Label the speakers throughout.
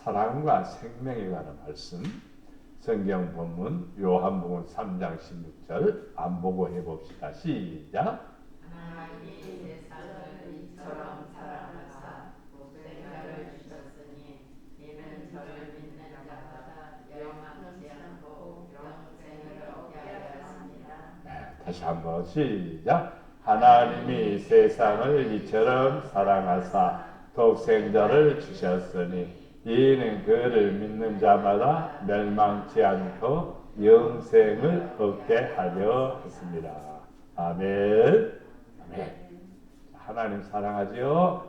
Speaker 1: 사랑과 생명에 관한 말씀, 성경 본문 요한복음 3장 16절 안 보고 해봅시다. 시작.
Speaker 2: 하나님이 세상을 이처럼 사랑하사 독생자를 주셨으니 이는 저를 믿는 자마다 멸망치 않고 영생을 얻게 하였습니다.
Speaker 1: 네, 다시 한번 시작. 하나님이 세상을 이처럼 사랑하사 독생자를 주셨으니 이는 그를 믿는 자마다 멸망치 않고 영생을 얻게 하려 했습니다. 아멘. 아멘. 하나님 사랑하지요?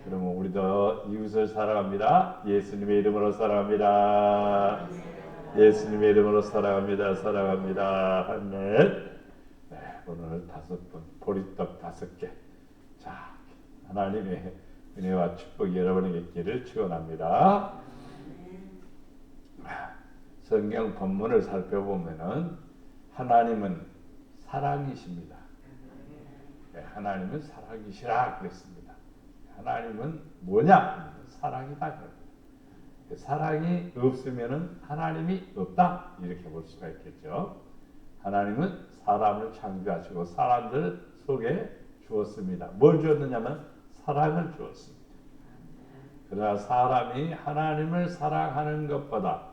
Speaker 1: 그러면 우리도 이웃을 사랑합니다. 예수님의 이름으로 사랑합니다. 예수님의 이름으로 사랑합니다. 사랑합니다. 아멘. 네, 오늘 5분 보리떡 5개. 자, 하나님의 은혜와 축복이 여러분에게 있기를 축원합니다. 성경 본문을 살펴보면은 하나님은 사랑이십니다. 네, 하나님은 사랑이시라 그랬습니다. 하나님은 뭐냐? 사랑이다. 사랑이 없으면은 하나님이 없다 이렇게 볼 수가 있겠죠. 하나님은 사람을 창조하시고 사람들 속에 주었습니다. 뭘 주었느냐면 사랑을 주었습니다. 그러나 사람이 하나님을 사랑하는 것보다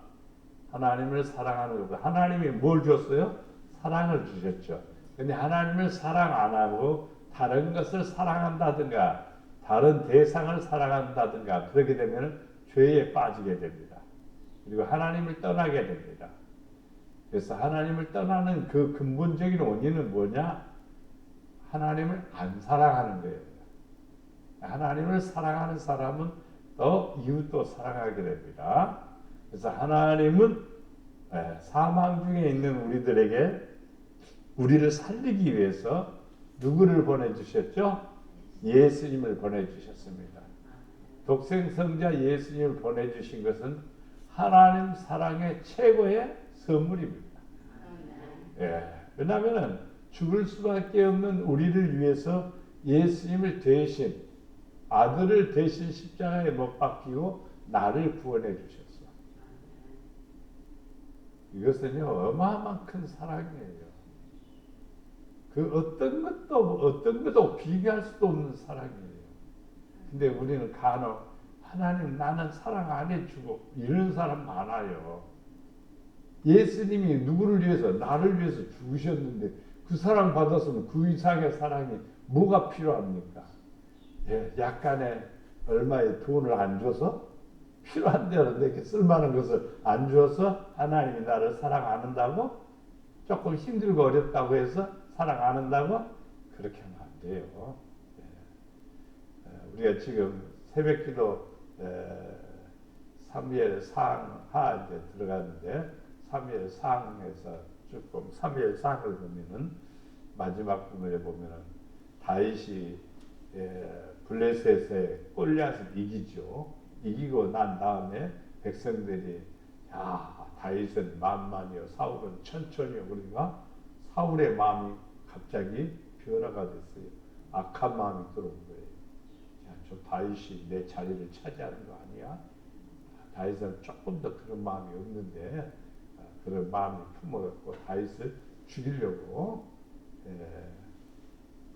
Speaker 1: 하나님이 뭘 줬어요? 사랑을 주셨죠. 근데 하나님을 사랑 안 하고 다른 것을 사랑한다든가 다른 대상을 사랑한다든가 그렇게 되면 죄에 빠지게 됩니다. 그리고 하나님을 떠나게 됩니다. 그래서 하나님을 떠나는 그 근본적인 원인은 뭐냐? 하나님을 안 사랑하는 거예요. 하나님을 사랑하는 사람은 또 이웃도 사랑하게 됩니다. 그래서 하나님은 사망 중에 있는 우리들에게 우리를 살리기 위해서 누구를 보내주셨죠? 예수님을 보내주셨습니다. 독생성자 예수님을 보내주신 것은 하나님 사랑의 최고의 선물입니다. 왜냐하면 죽을 수밖에 없는 우리를 위해서 예수님을 대신 아들을 대신 십자가에 못 박히고 나를 구원해 주셨어. 이것은요 어마어마한 큰 사랑이에요. 그 어떤 것도 비교할 수도 없는 사랑이에요. 근데 우리는 간혹 하나님 나는 사랑 안 해주고 이런 사람 많아요. 예수님이 누구를 위해서 나를 위해서 죽으셨는데 그 사랑 받았으면 그 이상의 사랑이 뭐가 필요합니까? 약간의 얼마의 돈을 안 줘서 필요한 대로 내게 쓸만한 것을 안 줘서 하나님이 나를 사랑 안 한다고? 조금 힘들고 어렵다고 해서 사랑 안 한다고? 그렇게 하면 안 돼요. 우리가 지금 새벽기도 3일 상하 이제 들어가는데 3일 상에서 조금 3일 상을 보면은 마지막 부분에 보면은 다윗이 블레셋의 골리앗을 이기고 난 다음에 백성들이 다윗은 만만이요 사울은 천천히요 그러니까 사울의 마음이 갑자기 변화가 됐어요. 악한 마음이 들어온 거예요. 저 다윗이 내 자리를 차지하는 거 아니야? 다윗은 조금 더 그런 마음이 없는데 그런 마음이 품어갖고 다윗을 죽이려고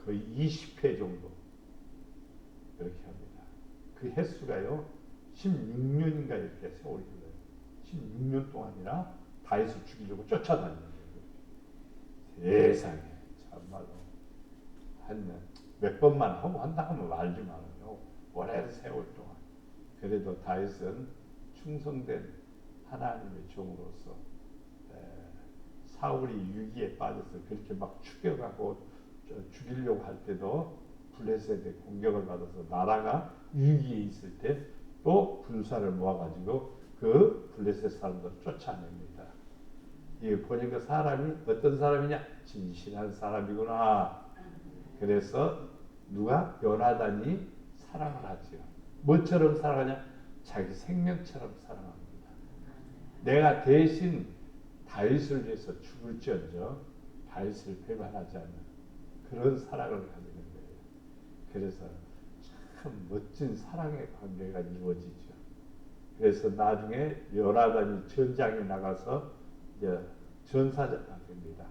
Speaker 1: 거의 20회 정도 그렇게 합니다. 그 횟수가요 16년인가 이렇게 세월이 흘러요. 16년 동안이나 다윗을 죽이려고 쫓아다니는 거예요. 세상에 참말로 몇 번만 하고 한다 하면 말지만요 오랜 세월 동안 그래도 다윗은 충성된 하나님의 종으로서 사울이 위기에 빠져서 그렇게 막 죽여가고 죽이려고 할 때도 블레셋의 공격을 받아서 나라가 위기에 있을 때 또 군사를 모아가지고 그 블레셋 사람들 쫓아냅니다. 이 보니까 사람이 어떤 사람이냐? 진실한 사람이구나. 그래서 누가? 요나단이 사랑을 하죠. 뭐처럼 사랑하냐? 자기 생명처럼 사랑합니다. 내가 대신 다윗을 위해서 죽을지언정 다윗을 배반하지 않는 그런 사랑을 가지는 거예요. 그래서 참 멋진 사랑의 관계가 이루어지죠. 그래서 나중에 요나단이 전장에 나가서 이제 전사자가 됩니다.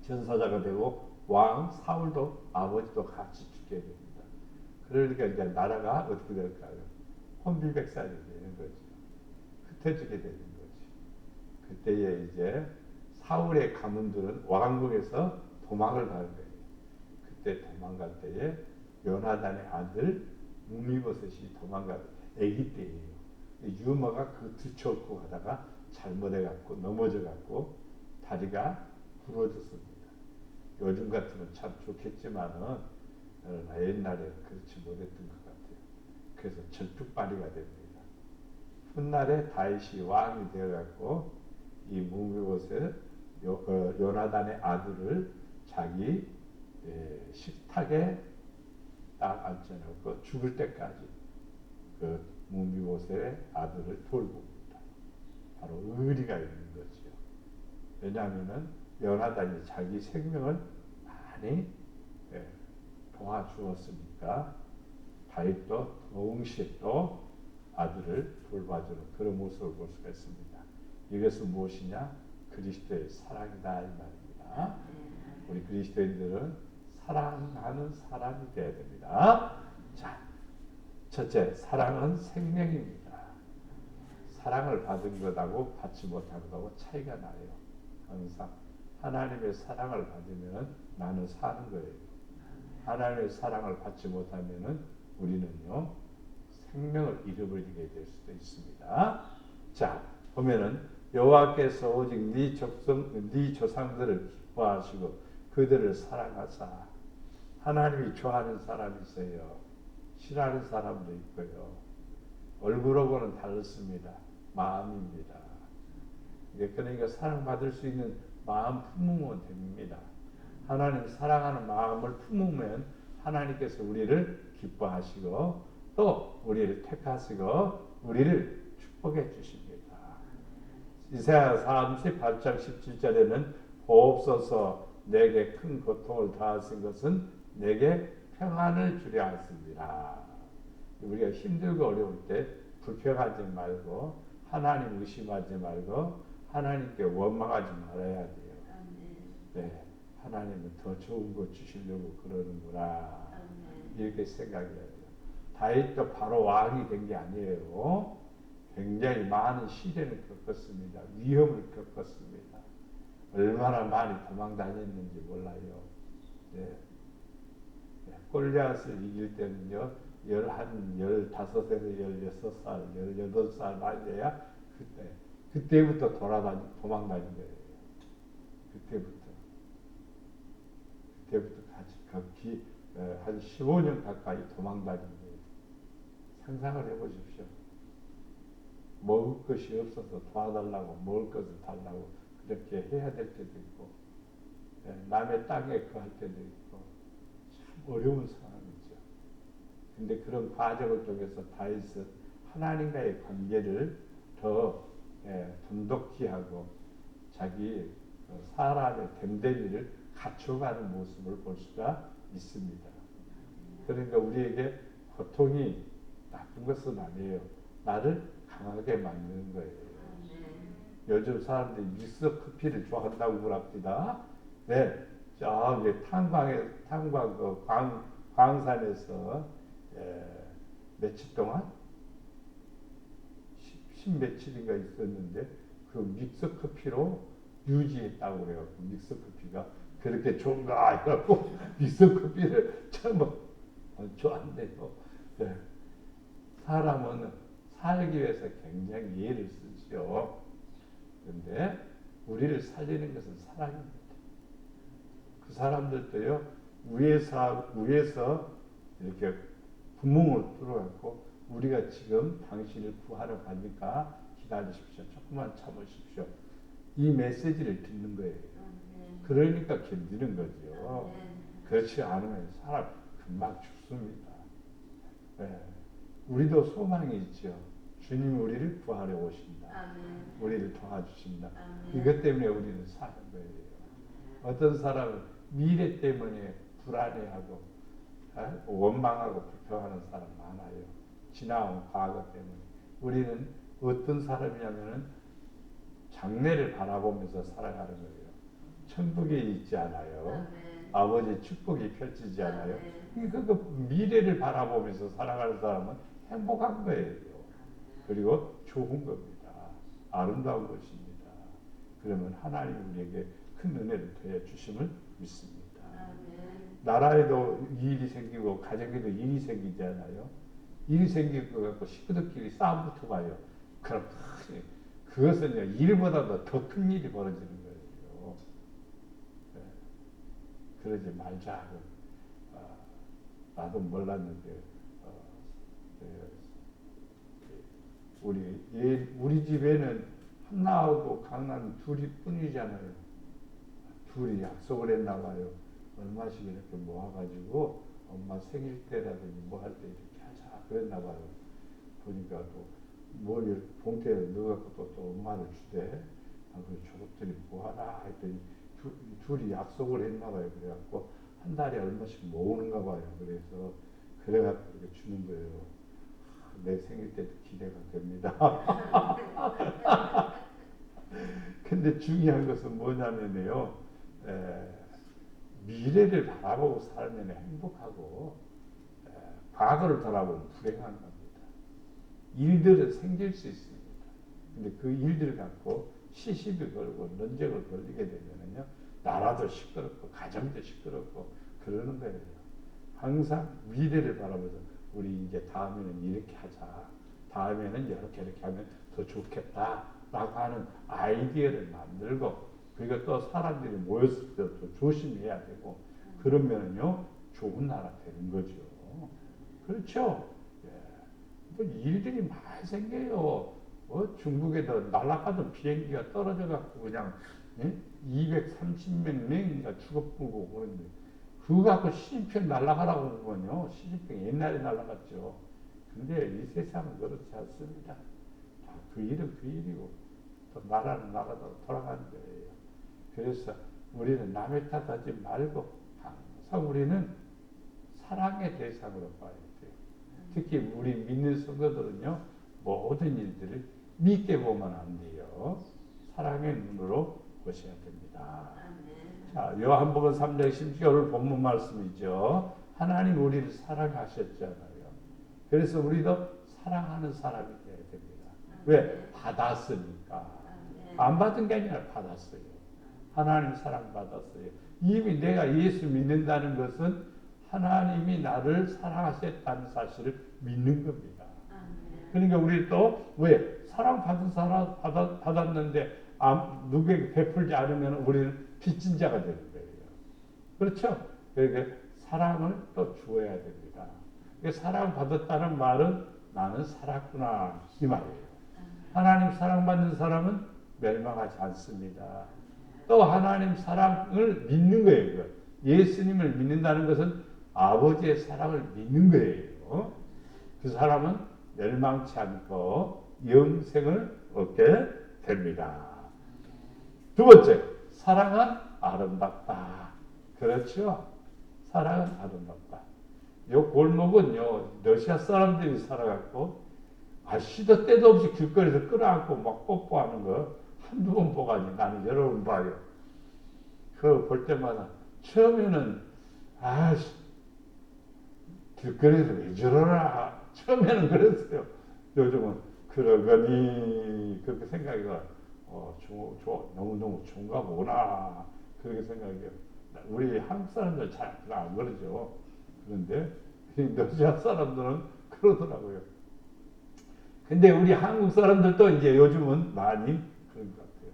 Speaker 1: 전사자가 되고 왕 사울도 아버지도 같이 죽게 됩니다. 그러니까 이제 나라가 어떻게 될까요? 혼비백산이 되는 거죠. 흩어지게 되는 거죠. 그때에 이제 사울의 가문들은 왕궁에서 도망을 가는 거예요. 그때 도망갈 때에 요나단의 아들 무미보셋이 도망가 아기 때예요. 유머가 그 뒤쫓고 가다가 잘못해갖고 넘어져갖고 다리가 부러졌습니다. 요즘 같으면 참 좋겠지만은 옛날에 그렇지 못했던 것 같아요. 그래서 절뚝발이가 됩니다. 훗날에 다윗이 왕이 되어갖고 이 무미보셋 요나단의 아들을 자기 식탁에 딱 앉혀놓고 죽을 때까지 그 무미보셋의 아들을 돌봅니다. 바로 의리가 있는 거죠. 왜냐하면은 요나단이 자기 생명을 많이 도와주었으니까 다윗도 동시에 또 아들을 돌봐주는 그런 모습을 볼 수가 있습니다. 이것은 무엇이냐? 그리스도의 사랑이다 이 말입니다. 우리 그리스도인들은 사랑하는 사람이 되어야 됩니다. 자, 첫째, 사랑은 생명입니다. 사랑을 받은 것하고 받지 못한 것하고 차이가 나요. 항상 하나님의 사랑을 받으면 나는 사는 거예요. 하나님의 사랑을 받지 못하면 우리는요 생명을 잃어버리게 될 수도 있습니다. 자, 보면은 여호와께서 오직 네 조상들을 기뻐하시고 그들을 사랑하사. 하나님이 좋아하는 사람이 있어요. 싫어하는 사람도 있고요. 얼굴하고는 다릅니다. 마음입니다. 그러니까 사랑받을 수 있는 마음 품으면 됩니다. 하나님 사랑하는 마음을 품으면 하나님께서 우리를 기뻐하시고 또 우리를 택하시고 우리를 축복해 주십니다. 이사야 38장 17절에는 보옵소서 내게 큰 고통을 더하신 것은 내게 평안을 주려 하십니다. 우리가 힘들고 어려울 때 불평하지 말고 하나님 의심하지 말고 하나님께 원망하지 말아야 돼요. 네, 하나님은 더 좋은 거 주시려고 그러는구나 이렇게 생각해야 돼요. 다윗도 바로 왕이 된 게 아니에요. 굉장히 많은 시련을 겪었습니다. 위험을 겪었습니다. 얼마나 많이 도망 다녔는지 몰라요. 네. 골리앗을 이길 때는요, 15에서 16살, 18살 나이에야 그때부터 도망 다닌 거예요. 그때부터 같이 한 15년 가까이 도망 다닌 거예요. 상상을 해보십시오. 먹을 것이 없어서 도와달라고 먹을 것을 달라고 그렇게 해야 될 때도 있고 남의 땅에 거할 때도 있고 참 어려운 상황이죠. 근데 그런 과정을 통해서 다윗은 하나님과의 관계를 더 돈독히 하고 자기 사람의 됨됨이를 갖춰가는 모습을 볼 수가 있습니다. 그러니까 우리에게 고통이 나쁜 것은 아니에요. 나를 강하게 만드는 거예요. 요즘 사람들이 믹스 커피를 좋아한다고 그럽니다. 네, 저기 탄광 그 광산에서 며칠 동안 10 며칠인가 있었는데 그 믹스 커피로 유지했다고 그래요. 믹스 커피가 그렇게 좋은가 해갖고 믹스 커피를 처음 좋아한대요. 네. 사람은 살기 위해서 굉장히 애를 쓰죠. 그런데 우리를 살리는 것은 사랑입니다. 그 사람들도요 위에서 이렇게 구멍을 뚫어갖고 우리가 지금 당신을 구하러 가니까 기다리십시오. 조금만 참으십시오. 이 메시지를 듣는 거예요. 그러니까 견디는 거죠. 그렇지 않으면 사람 금방 죽습니다. 네. 우리도 소망이 있죠. 주님이 우리를 구하러 오신다. 우리를 도와주신다. 이것 때문에 우리는 사는 거예요. 어떤 사람은 미래 때문에 불안해하고 원망하고 불평하는 사람 많아요. 지나온 과거 때문에. 우리는 어떤 사람이냐면은 장래를 바라보면서 살아가는 거예요. 천국에 있지 않아요. 아버지의 축복이 펼치지 않아요. 그 미래를 바라보면서 살아가는 사람은 행복한 거예요. 그리고 좋은 겁니다. 아름다운 것입니다. 그러면 하나님 우리에게 큰 은혜를 더해 주심을 믿습니다. 나라에도 일이 생기고 가정에도 일이 생기잖아요. 일이 생길 것 같고 식구들끼리 싸움 붙어봐요. 그럼 그것은요 일보다도 더 큰 일이 벌어지는 거예요. 네. 그러지 말자고. 나도 몰랐는데 우리 집에는 한나하고 강남 둘이 뿐이잖아요. 둘이 약속을 했나 봐요. 얼마씩 이렇게 모아가지고 엄마 생일 때라든지 뭐 할 때 이렇게 하자 그랬나 봐요. 보니까 또 뭘 이렇게 봉투에 넣어갖고 또 엄마를 주대. 그 저것들이 뭐하나 했더니 둘이 약속을 했나 봐요. 그래갖고 한 달에 얼마씩 모으는가 봐요. 그래서 그래갖고 이렇게 주는 거예요. 내 생일 때도 기대가 됩니다. 근데 중요한 것은 뭐냐면요. 미래를 바라보고 살면 행복하고 과거를 돌아보면 불행한 겁니다. 일들은 생길 수 있습니다. 근데 그 일들을 갖고 시시비 걸고 논쟁을 벌이게 되면요. 나라도 시끄럽고 가정도 시끄럽고 그러는 거예요. 항상 미래를 바라보면서 우리 이제 다음에는 이렇게 하자. 다음에는 이렇게 하면 더 좋겠다. 라고 하는 아이디어를 만들고 그리고 또 사람들이 모였을 때도 조심해야 되고 그러면요 좋은 나라 되는 거죠. 그렇죠? 예. 뭐 일들이 많이 생겨요. 중국에도 날아가던 비행기가 떨어져 갖고 그냥 230몇 명인가 죽어보고 그런데 그거 갖고 시진핑 날아가라고 그러면요 시진핑 옛날에 날아갔죠. 근데 이 세상은 그렇지 않습니다. 그 일은 그 일이고 또 나라는 나라대로 돌아가는 거예요. 그래서 우리는 남의 탓하지 말고 항상 우리는 사랑의 대상으로 봐야 돼요. 특히 우리 믿는 성도들은요 모든 일들을 믿게 보면 안 돼요. 사랑의 눈으로 보셔야 됩니다. 자, 요한복음 3장 10절을 본문 말씀이죠. 하나님 우리를 사랑하셨잖아요. 그래서 우리도 사랑하는 사람이 되어야 됩니다. 왜? 받았으니까. 안 받은 게 아니라 받았어요. 하나님 사랑 받았어요. 이미 내가 예수 믿는다는 것은 하나님이 나를 사랑하셨다는 사실을 믿는 겁니다. 그러니까 우리 또 왜? 사랑 받았는데 누구에게 베풀지 않으면 우리는 빚진 자가 되는 거예요. 그렇죠? 그러니까 사랑을 또 주어야 됩니다. 사랑 받았다는 말은 나는 살았구나 이 말이에요. 하나님 사랑받는 사람은 멸망하지 않습니다. 또 하나님 사랑을 믿는 거예요. 예수님을 믿는다는 것은 아버지의 사랑을 믿는 거예요. 그 사람은 멸망치 않고 영생을 얻게 됩니다. 두 번째, 사랑은 아름답다. 그렇죠? 사랑은 아름답다. 요 골목은요, 러시아 사람들이 살아갖고, 시도 때도 없이 길거리에서 끌어안고 막 뽀뽀하는 거 한두 번 보가니 나는 여러 번 봐요. 그거 볼 때마다 처음에는, 길거리에서 왜 저러나. 처음에는 그랬어요. 요즘은 그러거니, 그렇게 생각이 와. 너무너무 좋은가 보구나. 그렇게 생각해요. 우리 한국 사람들 잘 안 그러죠. 그런데 러시아 사람들은 그러더라고요. 근데 우리 한국 사람들도 이제 요즘은 많이 그런 것 같아요.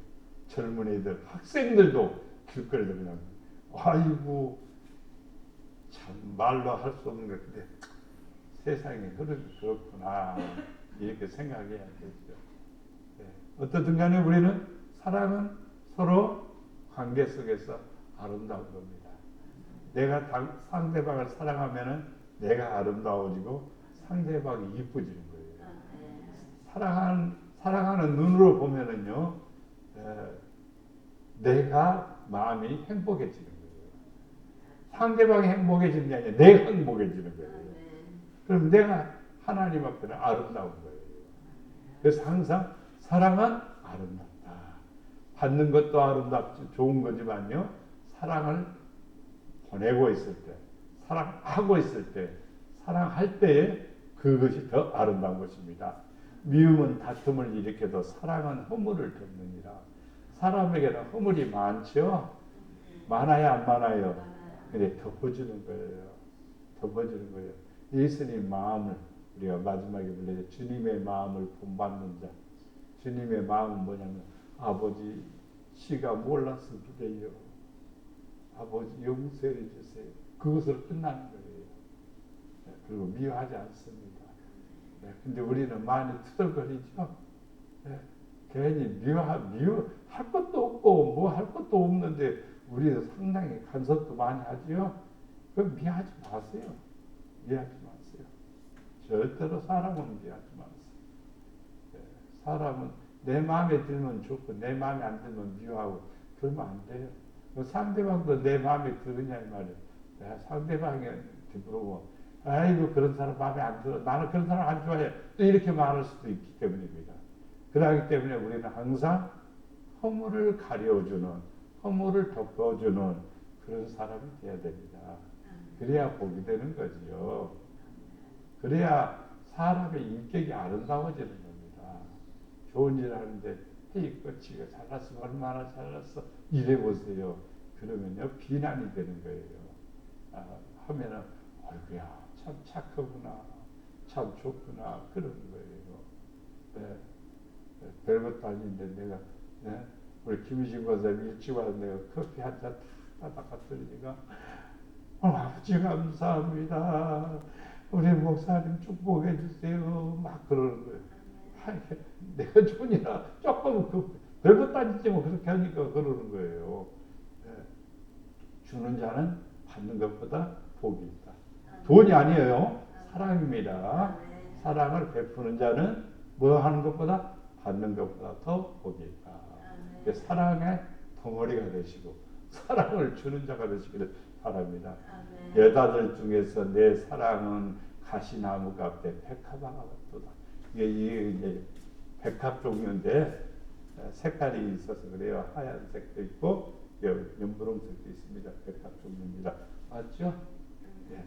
Speaker 1: 젊은 애들, 학생들도 길거리에서 그냥, 아이고, 참 말로 할 수 없는 것 같은데, 세상이 흐르기 그렇구나. 이렇게 생각해야 되죠. 어떻든 간에 우리는 사랑은 서로 관계 속에서 아름다운 겁니다. 내가 상대방을 사랑하면 내가 아름다워지고 상대방이 이뻐지는 거예요. 사랑하는 눈으로 보면은요, 내가 마음이 행복해지는 거예요. 상대방이 행복해지는 게 아니라 내가 행복해지는 거예요. 그럼 내가 하나님 앞에는 아름다운 거예요. 그래서 항상 사랑은 아름답다. 받는 것도 아름답지 좋은 거지만요. 사랑을 보내고 있을 때, 사랑하고 있을 때, 사랑할 때에 그것이 더 아름다운 것입니다. 미움은 다툼을 일으켜도 사랑은 허물을 덮느니라. 사람에게는 허물이 많죠. 많아야 안 많아요. 근데 덮어주는 거예요. 덮어주는 거예요. 예수님 마음을 우리가 마지막에 불러요. 주님의 마음을 본받는 자. 주님의 마음은 뭐냐면 아버지 씨가 몰라서 그래요. 아버지 용서해 주세요. 그것으로 끝나는 거예요. 그리고 미워하지 않습니다. 근데 우리는 많이 투덜거리죠. 괜히 미워할 것도 없고 뭐 할 것도 없는데 우리는 상당히 간섭도 많이 하지요. 그럼 미워하지 마세요. 미워하지 마세요. 절대로 사람은 미워하지 마세요. 사람은 내 마음에 들면 좋고 내 마음에 안 들면 미워하고 그러면 안 돼요. 상대방도 내 마음에 들으냐 이 말이에요. 상대방한테 물어보고 아이고 그런 사람 마음에 안 들어. 나는 그런 사람 안 좋아해. 또 이렇게 말할 수도 있기 때문입니다. 그러기 때문에 우리는 항상 허물을 가려주는, 허물을 덮어주는 그런 사람이 되어야 됩니다. 그래야 복이 되는 거지요. 그래야 사람의 인격이 아름다워지는 겁니다. 좋은 일 하는데 헤이 거치가 잘났어 얼마나 잘났어 이래보세요. 그러면요 비난이 되는 거예요. 하면은 아이고야 참 착하구나 참 좋구나 그러는 거예요. 별것도 아닌데 내가 우리 김희진 권사님 일찍 와서 내가 커피 한 잔 딱 갖다 아버지 감사합니다. 우리 목사님 축복해 주세요. 막 그러는 거예요. 내가 좋으니라 조금 별것도 아니지 뭐 그렇게 하니까 그러는 거예요. 주는 자는 받는 것보다 복이 있다. 돈이 아니에요. 사랑입니다. 사랑을 베푸는 자는 뭐 하는 것보다 받는 것보다 더 복이 있다. 사랑의 덩어리가 되시고 사랑을 주는 자가 되시기를 바랍니다. 여자들 중에서 내 사랑은 가시나무 값에 백합화가 같도다. 이게 이제 백합 종류인데 색깔이 있어서 그래요. 하얀색도 있고 연분홍색도 있습니다. 백합 종류입니다. 맞죠? 네,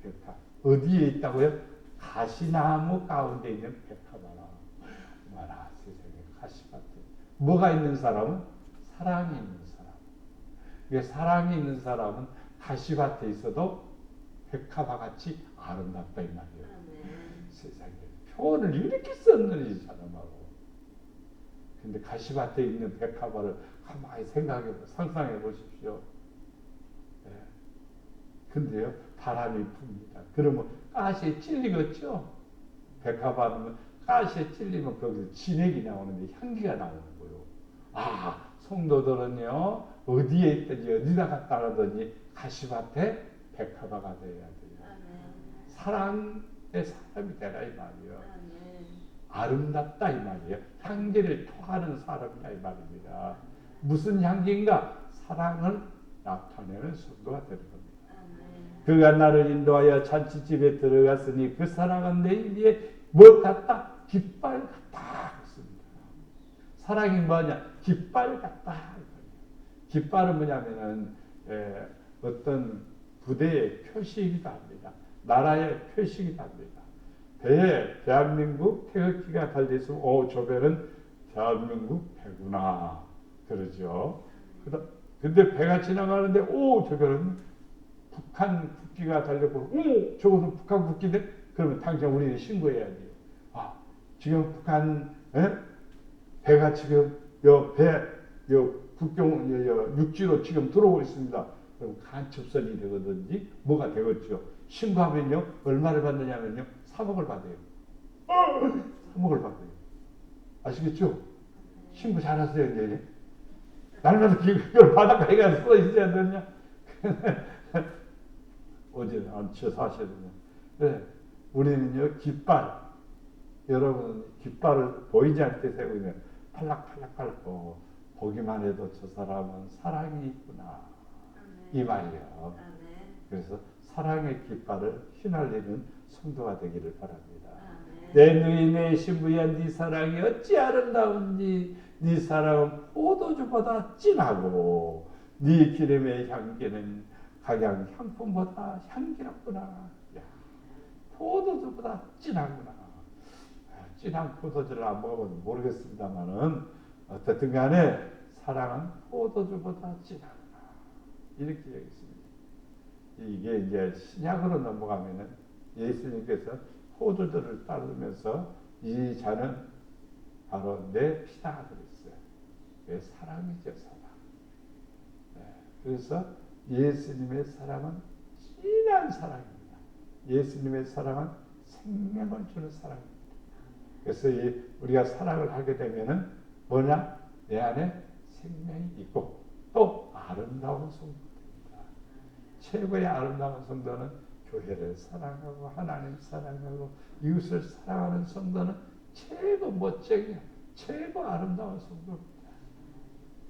Speaker 1: 백합. 어디에 있다고요? 가시나무 가운데 있는 백합화라. 와라 세상에 가시밭에. 뭐가 있는 사람은? 사랑이 있는 사람. 사랑이 있는 사람은 가시밭에 있어도 백합화 같이 아름답다 이 말이에요. 세상에 표현을 이렇게 썼느니 이 사람하고. 근데 가시밭에 있는 백합화를 가만히 상상해 보십시오. 근데요 바람이 붑니다. 그러면 가시에 찔리겠죠. 백합화는 가시에 찔리면 거기서 진액이 나오는데 향기가 나오는 거예요. 성도들은요 어디에 있든지 어디다 갔다 가든지 가시밭에 백합화가 되어야 돼요. 사랑의 사람이 되라 이 말이에요. 아름답다 이 말이에요. 향기를 토하는 사람이다 이 말입니다. 무슨 향기인가? 사랑을 나타내는 성도가 되는 겁니다. 그가 나를 인도하여 잔치집에 들어갔으니 그 사랑은 내 입에 뭐 같다? 깃발 같다. 그렇습니다. 사랑이 뭐냐? 깃발 같다. 깃발은 뭐냐면은 어떤 부대의 표시이기도 합니다. 나라의 표시이기도 합니다. 배에 대한민국 태극기가 달려있으면 저 배는 대한민국 배구나 그러죠. 근데 배가 지나가는데 저 배는 북한 국기가 달렸고 저것은 북한 국기인데 그러면 당장 우리는 신고해야 돼요. 지금 북한 배가 지금 국경 육지로 지금 들어오고 있습니다. 그럼 간첩선이 되거든지 뭐가 되겠죠. 신고하면요 얼마를 받느냐면요 3억을 받아요. 3억을 받아요. 아시겠죠? 신고 잘하세요 이제. 날마다 그걸 바닷가에 가서 써 있어야 되냐? 어제 저 사실은요. 우리는요 깃발 여러분 깃발을 보이지 않게 세고 있는 팔락팔락 보기만 해도 저 사람은 사랑이 있구나 이 말이에요. 그래서 사랑의 깃발을 휘날리는 성도가 되기를 바랍니다. 내 누이 내 신부야 네 사랑이 어찌 아름다운지 네 사랑은 포도주보다 진하고 네 기름의 향기는 각양 향품보다 향기롭구나. 야, 포도주보다 진하구나. 진한 포도주를 안 먹어봐도 모르겠습니다만은 어쨌든 간에 사랑은 포도주보다 진하구나. 이렇게 얘기했습니다. 이게 이제 신약으로 넘어가면은 예수님께서 포도주를 따르면서 이 잔은 바로 내 피다 그랬어요. 왜 사랑이죠, 사랑. 네, 그래서 예수님의 사랑은 진한 사랑입니다. 예수님의 사랑은 생명을 주는 사랑입니다. 그래서 우리가 사랑을 하게 되면은 뭐냐? 내 안에 생명이 있고 또 아름다운 성도입니다. 최고의 아름다운 성도는 교회를 사랑하고 하나님 사랑하고 이웃을 사랑하는 성도는 최고 멋쟁이야. 최고 아름다운 성도입니다.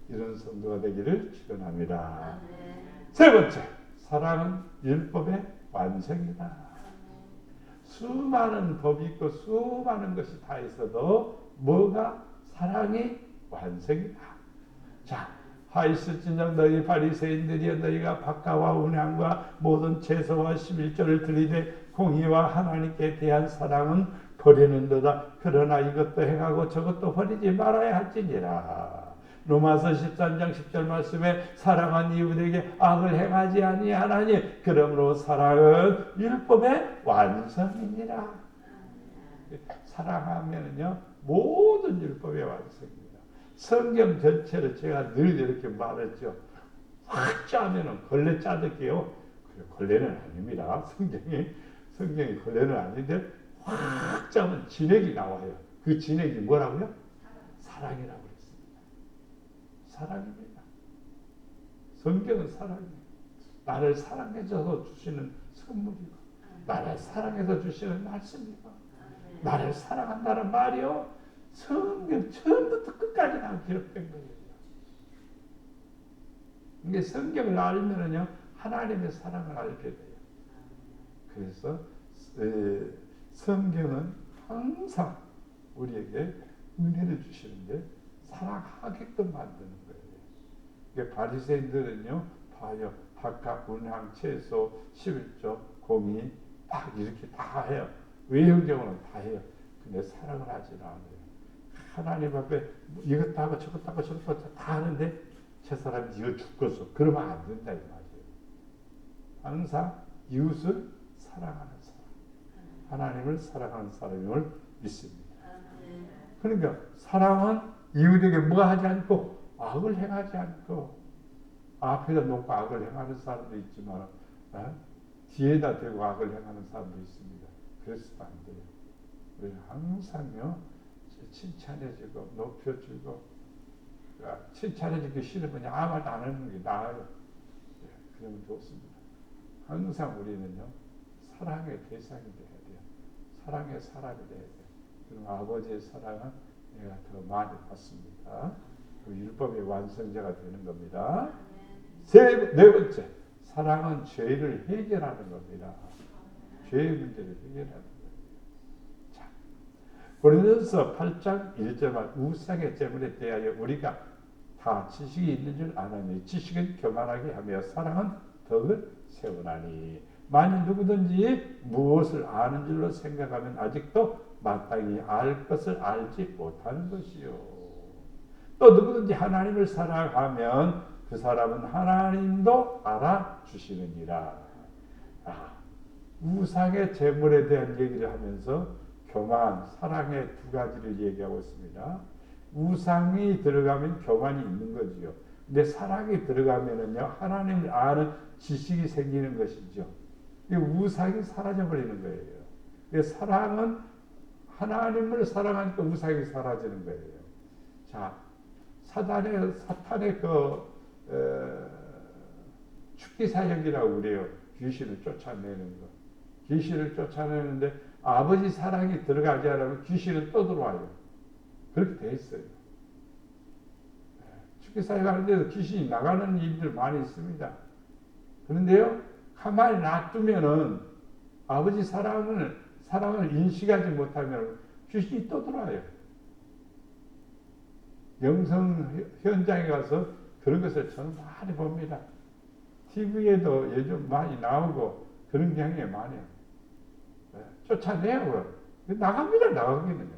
Speaker 1: 이런 성도가 되기를 축원합니다. 세 번째, 사랑은 율법의 완성이다. 수많은 법이 있고 수많은 것이 다 있어도 뭐가 사랑이 완성이다. 자, 하있을진정 너희 바리새인들이여 너희가 박가와 운향과 모든 제사와 11조를 들이되 공의와 하나님께 대한 사랑은 버리는도다. 그러나 이것도 행하고 저것도 버리지 말아야 할지니라. 로마서 13장 10절 말씀에 사랑한 이웃에게 악을 행하지 아니하나니 그러므로 사랑은 율법의 완성이니라. 사랑하면은요 모든 율법의 완성입니다. 성경 전체를 제가 늘 이렇게 말했죠. 확 짜면은 걸레 짜듯게요. 걸레는 아닙니다. 성경이 걸레는 아닌데 확 짜면 진액이 나와요. 그 진액이 뭐라고요? 사랑이라고 그랬습니다. 사랑입니다. 성경은 사랑이에요. 나를 사랑해줘서 주시는 선물이고 나를 사랑해서 주시는 말씀이고 나를 사랑한다는 말이요. 성경 처음부터 끝까지 다 기록된 거예요. 이게 성경을 알면은요 하나님의 사랑을 알게 돼요. 그래서 성경은 항상 우리에게 은혜를 주시는데 사랑하게끔 만드는 거예요. 바리새인들은요 봐요. 박각, 운항, 채소, 11조, 공의 막 이렇게 다 해요. 외형적으로는 다 해요. 근데 사랑을 하지 않아요. 하나님 앞에 이것도 하고 저것도 하고 저것도 다 하는데 저 사람이 이거 죽겠어. 그러면 안 된다 이 말이에요. 항상 이웃을 사랑하는 사람, 하나님을 사랑하는 사람임을 믿습니다. 그러니까 사랑은 이웃에게 뭐 하지 않고 악을 행하지 않고 앞에다 놓고 악을 행하는 사람도 있지만 뒤에다 대고 악을 행하는 사람도 있습니다. 그래서도 안 돼요. 우리는 항상요 칭찬해주고 높여주고 칭찬해주기 싫으면 아무 말도 안 하는 게 나아요. 그러면 좋습니다. 항상 우리는요 사랑의 대상이 돼야 돼요. 사랑의 사람이 돼야 돼요. 그럼 아버지의 사랑은 내가 더 많이 받습니다. 그 율법의 완성자가 되는 겁니다. 네 번째, 사랑은 죄를 해결하는 겁니다. 죄의 문제를 해결하는 거예요. 자, 고린도서 8장 1절 우상의 재물에 대하여 우리가 다 지식이 있는 줄 아나니 지식은 교만하게 하며 사랑은 덕을 세우나니 만일 누구든지 무엇을 아는 줄로 생각하면 아직도 마땅히 알 것을 알지 못하는 것이요. 또 누구든지 하나님을 사랑하면 그 사람은 하나님도 알아주시느니라. 우상의 재물에 대한 얘기를 하면서 교만, 사랑의 두 가지를 얘기하고 있습니다. 우상이 들어가면 교만이 있는 거지요. 근데 사랑이 들어가면은요, 하나님을 아는 지식이 생기는 것이죠. 우상이 사라져버리는 거예요. 사랑은 하나님을 사랑하니까 우상이 사라지는 거예요. 자, 사탄의 축기사역이라고 그래요. 귀신을 쫓아내는 거. 귀신을 쫓아내는데 아버지 사랑이 들어가지 않으면 귀신은 또 들어와요. 그렇게 돼 있어요. 축기사역 하는데도 귀신이 나가는 일들 많이 있습니다. 그런데요, 가만히 놔두면은 아버지 사랑을 사랑을 인식하지 못하면 귀신이 또 들어와요. 영성 현장에 가서 그런 것을 저는 많이 봅니다. TV에도 요즘 많이 나오고 그런 경향이 많아요. 쫓아내요. 나갑니다. 나가기는요.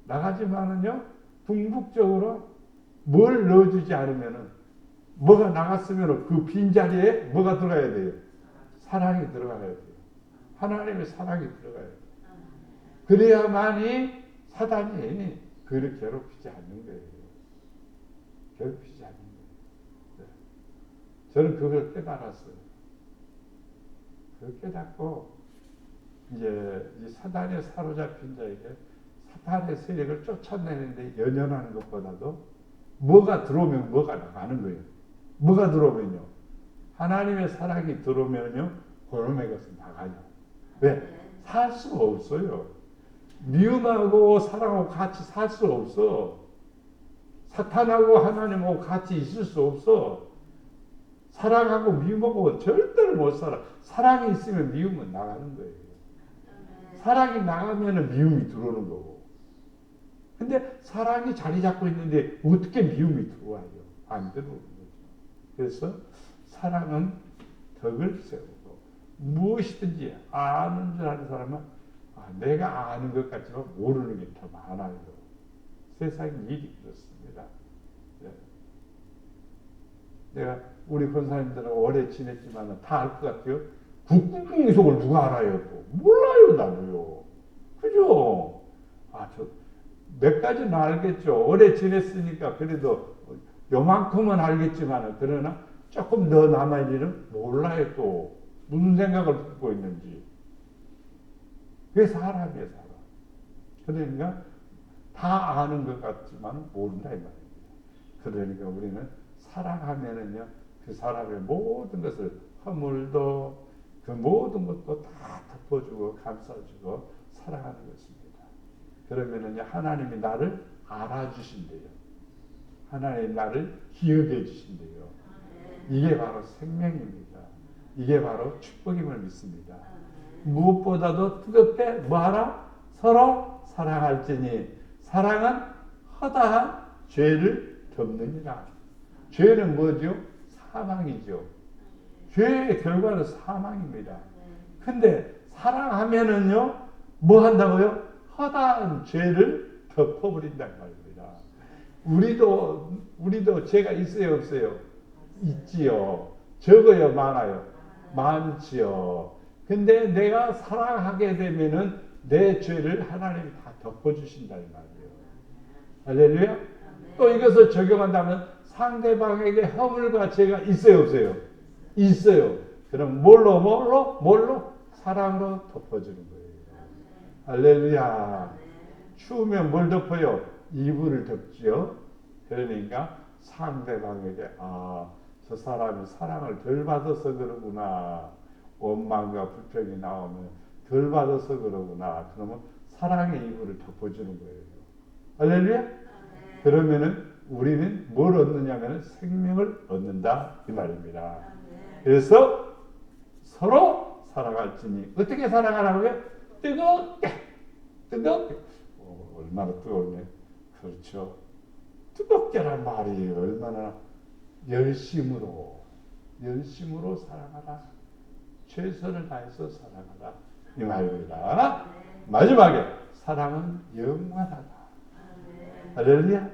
Speaker 1: 나가지만은요, 궁극적으로 뭘 넣어주지 않으면은, 뭐가 나갔으면 그 빈자리에 뭐가 들어가야 돼요? 사랑이 들어가야 돼요. 하나님의 사랑이 들어가야 돼요. 그래야만이 사단이 그를 괴롭히지 않는 거예요. 괴롭히지 않는 거예요. 네. 저는 그걸 깨달았어요. 그걸 깨닫고, 이제 이 사단에 사로잡힌 자에게 사탄의 세력을 쫓아내는데 연연하는 것보다도 뭐가 들어오면 뭐가 나가는 거예요. 뭐가 들어오면요. 하나님의 사랑이 들어오면요. 그놈의 것은 나가요. 왜? 살 수가 없어요. 미움하고 사랑하고 같이 살 수 없어. 사탄하고 하나님하고 같이 있을 수 없어. 사랑하고 미움하고 절대로 못 살아. 사랑이 있으면 미움은 나가는 거예요. 사랑이 나가면 미움이 들어오는 거고. 근데 사랑이 자리 잡고 있는데 어떻게 미움이 들어와요? 안 들어오는 거죠. 그래서 사랑은 덕을 세우고 무엇이든지 아는 줄 아는 사람은 내가 아는 것 같지만 모르는 게 더 많아요. 세상 일이 그렇습니다. 네. 내가 우리 권사님들하고 오래 지냈지만 다 알 것 같아요. 국궁속을 누가 알아요? 또 몰라요, 나도요. 그죠? 저 몇 가지는 알겠죠. 오래 지냈으니까 그래도 요만큼은 알겠지만 그러나 조금 더 남은 일은 몰라요. 또 무슨 생각을 갖고 있는지. 그게 사람이에요, 사람. 그러니까 다 아는 것 같지만 모른다 이 말입니다. 그러니까 우리는 사랑하면은요, 그 사람의 모든 것을 허물도 그 모든 것도 다 덮어주고 감싸주고 사랑하는 것입니다. 그러면은요, 하나님이 나를 알아주신대요. 하나님이 나를 기억해 주신대요. 이게 바로 생명입니다. 이게 바로 축복임을 믿습니다. 무엇보다도 뜨겁게 뭐하라? 서로 사랑할지니 사랑은 허다한 죄를 덮느니라. 죄는 뭐죠? 사망이죠. 죄의 결과는 사망입니다. 근데 사랑하면은요, 뭐 한다고요? 허다한 죄를 덮어버린다는 말입니다. 우리도 죄가 있어요, 없어요? 있지요. 적어요, 많아요? 많지요. 근데 내가 사랑하게 되면은 내 죄를 하나님이 다 덮어주신다는 말이에요. 할렐루야? 또 이것을 적용한다면 상대방에게 허물과 죄가 있어요, 없어요? 있어요. 그럼 뭘로? 사랑으로 덮어주는 거예요. 할렐루야. 추우면 뭘 덮어요? 이불을 덮지요. 그러니까 상대방에게 저 사람이 사랑을 덜 받아서 그러구나. 원망과 불평이 나오면 덜 받아서 그러구나. 그러면 사랑의 이불을 덮어주는 거예요. 할렐루야? 그러면은 우리는 뭘 얻느냐면 생명을 얻는다 이 말입니다. 그래서 서로 사랑할지니 어떻게 사랑하라고요? 뜨겁게 얼마나 뜨겁네. 그렇죠. 뜨겁게란 말이 얼마나 열심으로 사랑하라. 최선을 다해서 사랑하라 이 말입니다. 마지막에 사랑은 영원하다. 할렐루야.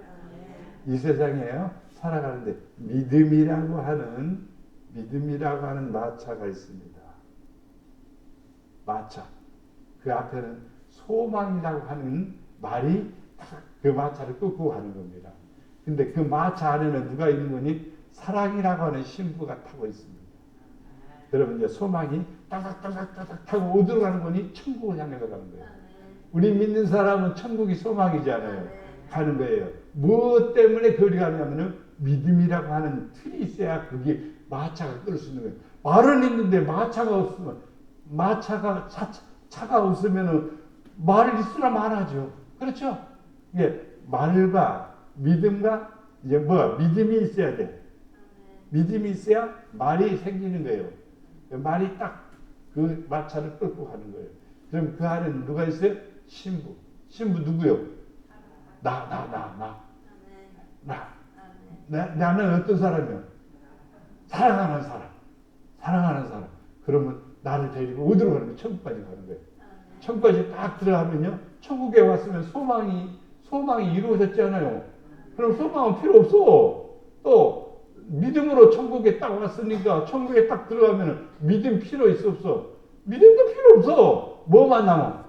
Speaker 1: 이 세상에요, 살아가는데 믿음이라고 하는 마차가 있습니다. 마차. 그 앞에는 소망이라고 하는 말이 그 마차를 끌고 가는 겁니다. 근데 그 마차 안에는 누가 있는 거니? 사랑이라고 하는 신부가 타고 있습니다. 여러분, 이제 소망이 따닥따닥따닥 타고 어디로 가는 거니? 천국을 향해 가는 거예요. 우리 믿는 사람은 천국이 소망이잖아요. 가는 거예요. 무엇 때문에 거기 가냐면은 믿음이라고 하는 틀이 있어야 거기 마차가 끌 수 있는 거예요. 말은 있는데 마차가 없으면, 차가 없으면은 말을 있으나 말하죠. 그렇죠? 이게 말과 믿음과 이제 믿음이 있어야 돼. 믿음이 있어야 말이 생기는 거예요. 말이 딱 그 마차를 끌고 가는 거예요. 그럼 그 안에는 누가 있어요? 신부. 신부 누구요? 나는 어떤 사람이요? 사랑하는 사람. 사랑하는 사람. 그러면 나를 데리고 어디로 가는 거예요? 천국까지 가는 거예요. 천국까지 딱 들어가면요. 천국에 왔으면 소망이 이루어졌잖아요. 그럼 소망은 필요 없어. 또 믿음으로 천국에 딱 왔으니까 천국에 딱 들어가면 믿음 필요 있어 없어? 믿음도 필요 없어. 뭐만 남아?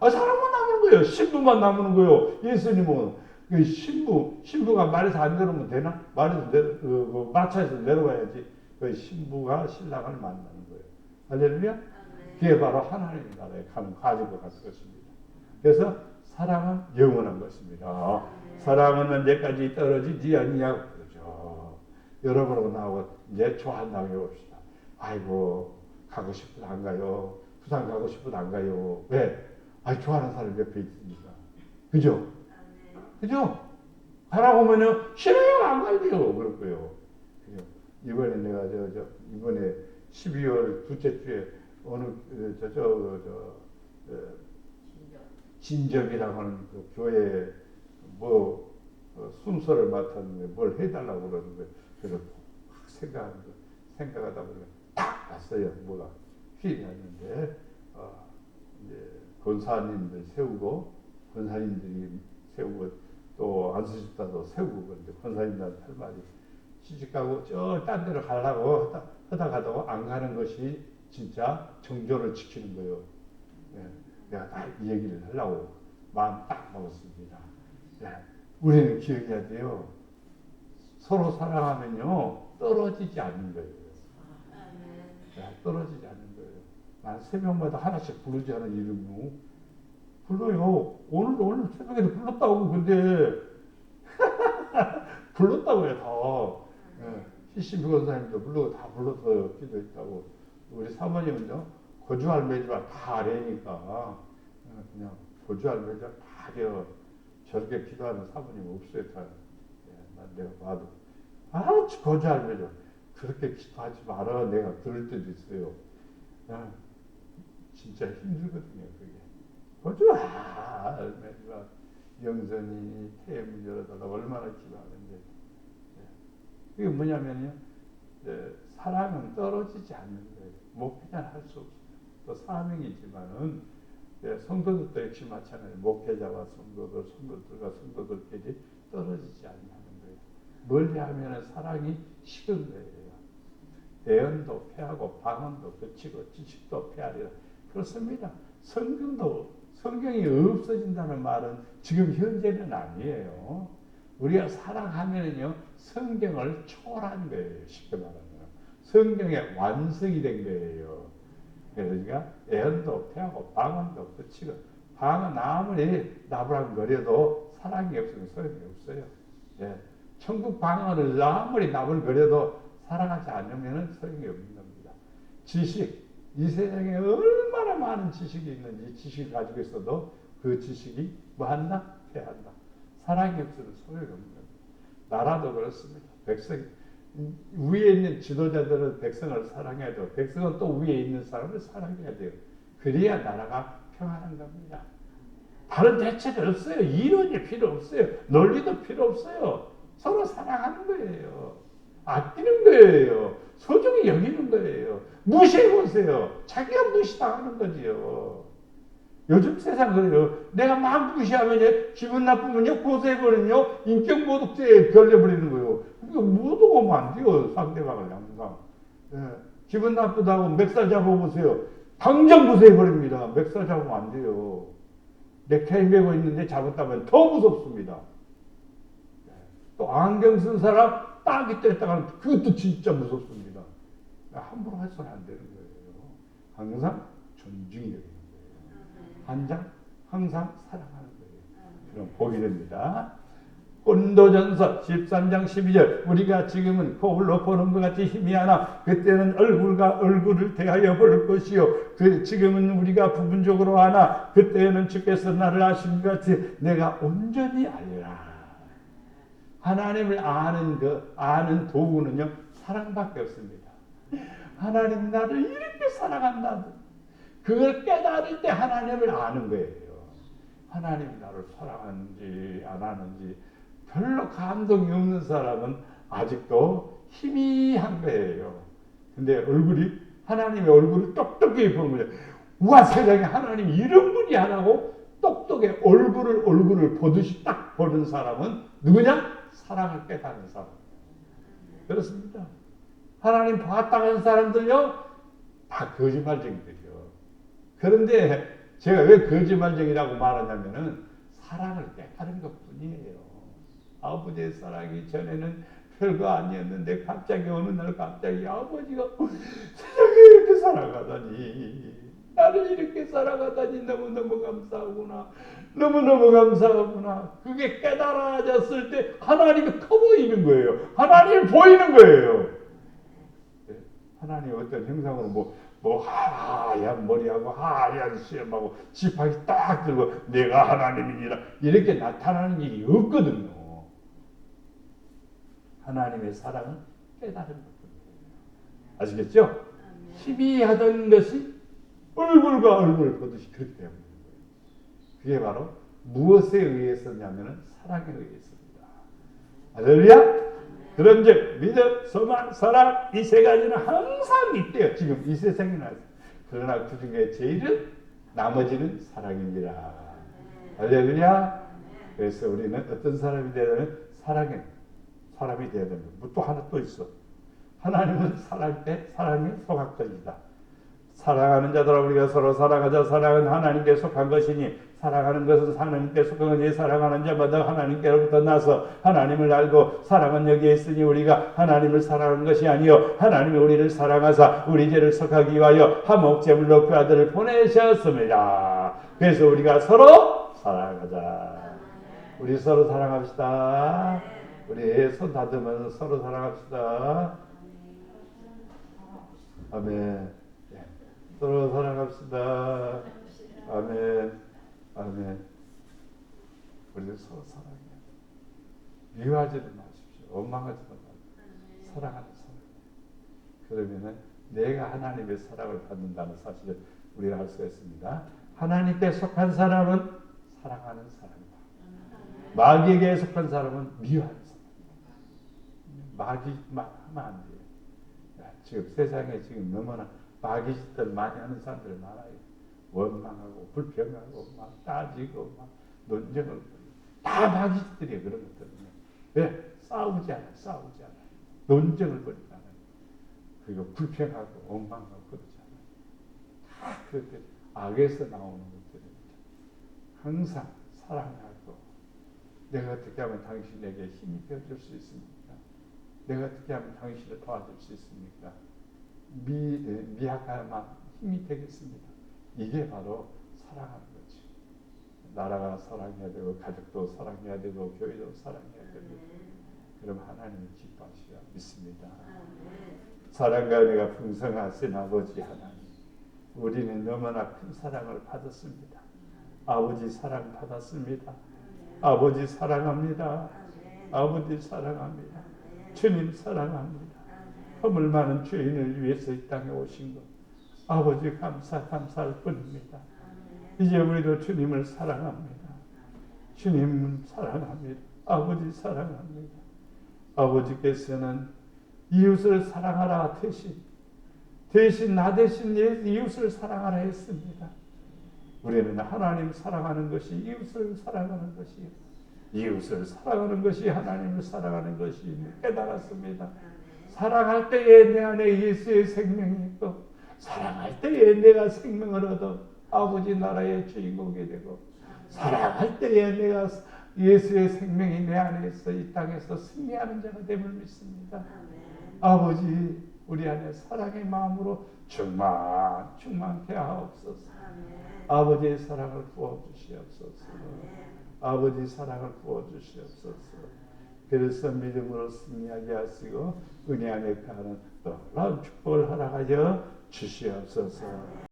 Speaker 1: 사랑만 남는 거예요. 신부만 남는 거예요. 예수님은 그 신부가 말에서 안 내려오면 되나? 마차에서 내려와야지. 그 신부가 신랑을 만나는 거예요. 할렐루야? 그게 바로 하나님 나라에 가는 과정과 같은 것입니다. 그래서 사랑은 영원한 것입니다. 사랑은 언제까지 떨어지지 아니냐고 그러죠. 여러분하고 나하고 이제 좋아한다고 해봅시다. 아이고 가고 싶어도 안 가요. 부산 가고 싶어도 안 가요. 왜? 좋아하는 사람 옆에 있으니까. 그죠? 그죠? 가라고 하면은 싫어요 안 갈게요 그럴 거예요. 그죠? 이번에 내가 이번에 12월 둘째 주에 어느 진접이라고 하는 그 교회 순서를 맡았는데 뭘 해달라고 그러는데 그래서 생각하다 보니까 딱 왔어요. 뭐가 휘이 났는데 이제 권사님들이 세우고 또 안수집사도 세우고 그런데 권사님들한테 할 말이 시집가고 저 딴 데로 가려고 하다가도 안 가는 것이 진짜 정조를 지키는 거예요. 예, 내가 다 이 얘기를 하려고 마음 딱 먹었습니다. 예, 우리는 기억해야 돼요. 서로 사랑하면요 떨어지지 않는 거예요. 예, 떨어지지 않는 거예요. 난 새벽마다 하나씩 부르지 않은 이름으로 불러요. 오늘 새벽에도 불렀다고. 근데 불렀다고요. 다. CCB 권사님도 부르고 다 불러서 기도했다고. 우리 사모님은요 고주할매지만 다 아래니까 그냥 고주할매지만 다 저렇게 기도하는 사모님 없어요. 다. 내가 봐도 고주할매죠. 그렇게 기도하지 마라. 내가 그럴 때도 있어요. 진짜 힘들거든요. 그게. 고주할매지만 영선이 태문 열어달라고 얼마나 기도하는데. 그게 뭐냐면요. 사랑은 떨어지지 않는 거예요. 목회자는 할 수 없어요. 또 사명이지만은 성도들도 역시 마찬가지예요. 목회자와 성도들과 성도들끼리 떨어지지 않는 거예요. 멀리하면 사랑이 식은 거예요. 대언도 패하고 방언도 거치고 지식도 패하리라. 그렇습니다. 성경이 없어진다는 말은 지금 현재는 아니에요. 우리가 사랑하면요 성경을 초월한 거예요. 쉽게 말하면 성경의 완성이 된 거예요. 그러니까 애언도 패하고 방언도 거치고 방언 아무리 나불나불거려도 사랑이 없으면 소용이 없어요. 예. 천국 방언을 아무리 나불거려도 사랑하지 않으면 소용이 없는 겁니다. 지식 이 세상에 얼마나 많은 지식이 있는지 지식을 가지고 있어도 그 지식이 뭐한다? 패한다. 사랑이 없으면 소용이 없는 겁니다. 나라도 그렇습니다. 위에 있는 지도자들은 백성을 사랑해야 돼요. 백성은 또 위에 있는 사람을 사랑해야 돼요. 그래야 나라가 평안한 겁니다. 다른 대책이 없어요. 이론이 필요 없어요. 논리도 필요 없어요. 서로 사랑하는 거예요. 아끼는 거예요. 소중히 여기는 거예요. 무시해보세요. 자기가 무시당하는 거지요. 요즘 세상 그래요. 내가 막 무시하면 기분 나쁘면요 고소해버리면요 인격모독죄에 걸려버리는 거예요. 그러니까 모독하면 안 돼요. 상대방을 항상. 기분 나쁘다고 멱살 잡아보세요. 당장 고소해버립니다. 멱살 잡으면 안 돼요. 넥타이 메고 있는데 잡았다면 더 무섭습니다. 또 안경 쓴 사람 딱 이때다가 그것도 진짜 무섭습니다. 함부로 해서는 안 되는 거예요. 항상 존중해야 돼요. 항상 사랑하는 거예요. 그럼 복이 됩니다. 온도전서 13장 12절 우리가 지금은 거울로 보는 것 같이 힘이 하나 그때는 얼굴과 얼굴을 대하여 볼 것이요 지금은 우리가 부분적으로 하나 그때는 주께서 나를 아신 것 같이 내가 온전히 알리라. 하나님을 아는 도구는요 사랑밖에 없습니다. 하나님 나를 이렇게 사랑한다. 그걸 깨달을 때 하나님을 아는 거예요. 하나님이 나를 사랑하는지 안 하는지 별로 감동이 없는 사람은 아직도 희미한 거예요. 근데 하나님의 얼굴을 똑똑히 보는 거예요. 우와, 세상에 하나님 이런 분이 하나고 똑똑해 얼굴을 보듯이 딱 보는 사람은 누구냐? 사랑을 깨닫는 사람. 그렇습니다. 하나님 봤다 는 사람들요, 다 거짓말쟁이들이요. 그런데 제가 왜 거짓말쟁이라고 말하냐면은 사랑을 깨달은 것 뿐이에요. 아버지의 사랑이 전에는 별거 아니었는데 갑자기 어느 날 갑자기 아버지가 세상에 이렇게 사랑하다니, 나를 이렇게 사랑하다니 너무너무 감사하구나. 너무너무 감사하구나. 그게 깨달아졌을 때 하나님이 커 보이는 거예요. 하나님이 보이는 거예요. 하나님 어떤 형상으로 하얀 머리하고 하얀 수염하고 지팡이 딱 들고 내가 하나님이니라 이렇게 나타나는 일이 없거든요. 하나님의 사랑은 깨달은 것뿐이에요. 아시겠죠? 희미하던 것이 얼굴과 얼굴을 보듯이 그렇게 되는 거예요. 그게 바로 무엇에 의해서냐면은 사랑에 의해서입니다. 할렐루야! 그런즉 믿음, 소망, 사랑 이 세 가지는 항상 있대요. 지금 이 세상에 나서. 그러나 그 중에 제일은 나머지는 사랑입니다. 할렐루야! 그래서 우리는 어떤 사람이 되려면 사랑의 사람이 되어야 됩니다. 또 하나 또 있어. 하나님은 사랑에 속한 것이다. 사랑하는 자들아 우리가 서로 사랑하자. 사랑은 하나님께 속한 것이니 사랑하는 것은 하나님께 속한 것이니 사랑하는 자마다 하나님께로부터 나서 하나님을 알고 사랑은 여기에 있으니 우리가 하나님을 사랑하는 것이 아니요 하나님이 우리를 사랑하사 우리 죄를 속하기 위하여 한 목제물로 그 아들을 보내셨습니다. 그래서 우리가 서로 사랑하자. 우리 서로 사랑합시다. 우리 손 다듬으면서 서로 사랑합시다. 아멘. 서로 사랑합시다. 아멘. 아멘. 우리 서로 사랑해요. 미워하지도 마십시오. 원망하지도 마십시오. 사랑하는 사랑. 그러면은 내가 하나님의 사랑을 받는다는 사실을 우리가 알 수가 있습니다. 하나님께 속한 사람은 사랑하는 사람이다. 마귀에게 속한 사람은 미워하는 사람. 마귀만 하면 안 돼요. 지금 세상에 지금 너무나 마귀 짓들 많이 하는 사람들 많아요. 원망하고 불평하고 막 따지고 막 논쟁을 벌이고 다 마귀 짓들이에요. 그런 것들은요. 왜? 싸우지 않아요. 논쟁을 벌이지 않아요. 그리고 불평하고 원망하고 그러지 않아요. 다 그렇게 악에서 나오는 것들입니다. 항상 사랑하고 내가 어떻게 하면 당신에게 힘이 되어줄 수 있습니까? 내가 어떻게 하면 당신을 도와줄 수 있습니까? 미약하만 힘이 되겠습니다. 이게 바로 사랑하는 거지. 나라가 사랑해야 되고 가족도 사랑해야 되고 교회도 사랑해야 되고 그럼 하나님을 기뻐하시라 믿습니다. 사랑과 은혜가 풍성하신 아버지 하나님, 우리는 너무나 큰 사랑을 받았습니다. 아버지 사랑 받았습니다. 아버지 사랑합니다. 아버지 사랑합니다. 주님 사랑합니다. 허물 많은 죄인을 위해서 이 땅에 오신 것 아버지 감사할 뿐입니다. 이제 우리도 주님을 사랑합니다. 주님 사랑합니다. 아버지 사랑합니다. 아버지께서는 이웃을 사랑하라 대신 나 대신 이웃을 사랑하라 했습니다. 우리는 하나님 사랑하는 것이 이웃을 사랑하는 것이요 이웃을 사랑하는 것이 하나님을 사랑하는 것이 깨달았습니다. 사랑할 때에 내 안에 예수의 생명이 있고 사랑할 때에 내가 생명을 얻어 아버지 나라의 주인공이 되고 사랑할 때에 내가 예수의 생명이 내 안에 있어 이 땅에서 승리하는 자가 됨을 믿습니다. 아버지 우리 안에 사랑의 마음으로 충만케 하옵소서. 아버지의 사랑을 부어주시옵소서. 아버지 사랑을 부어주시옵소서. 그래서 믿음으로 승리하게 하시고 은혜 안에 가는 놀라운 축복을 허락하여 주시옵소서.